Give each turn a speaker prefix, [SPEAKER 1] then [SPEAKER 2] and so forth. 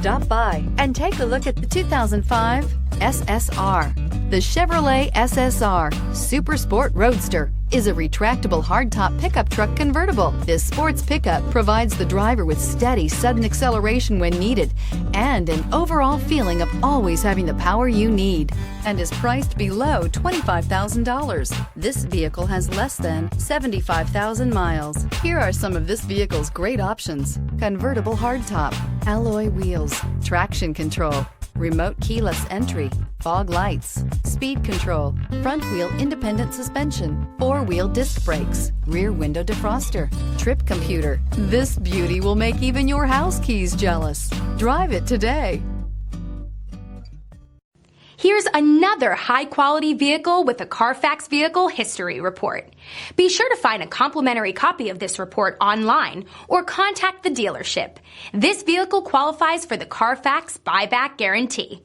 [SPEAKER 1] Stop by and take a look at the 2005 SSR. The Chevrolet SSR Super Sport Roadster is a retractable hardtop pickup truck convertible. This sports pickup provides the driver with steady, sudden acceleration when needed and an overall feeling of always having the power you need, and is priced below $25,000. This vehicle has less than 75,000 miles. Here are some of this vehicle's great options: convertible hardtop, alloy wheels, traction control, remote keyless entry, fog lights, speed control, front wheel independent suspension, four-wheel disc brakes, rear window defroster, trip computer. This beauty will make even your house keys jealous. Drive it today.
[SPEAKER 2] Here's another high-quality vehicle with a Carfax Vehicle History Report. Be sure to find a complimentary copy of this report online or contact the dealership. This vehicle qualifies for the Carfax Buyback Guarantee.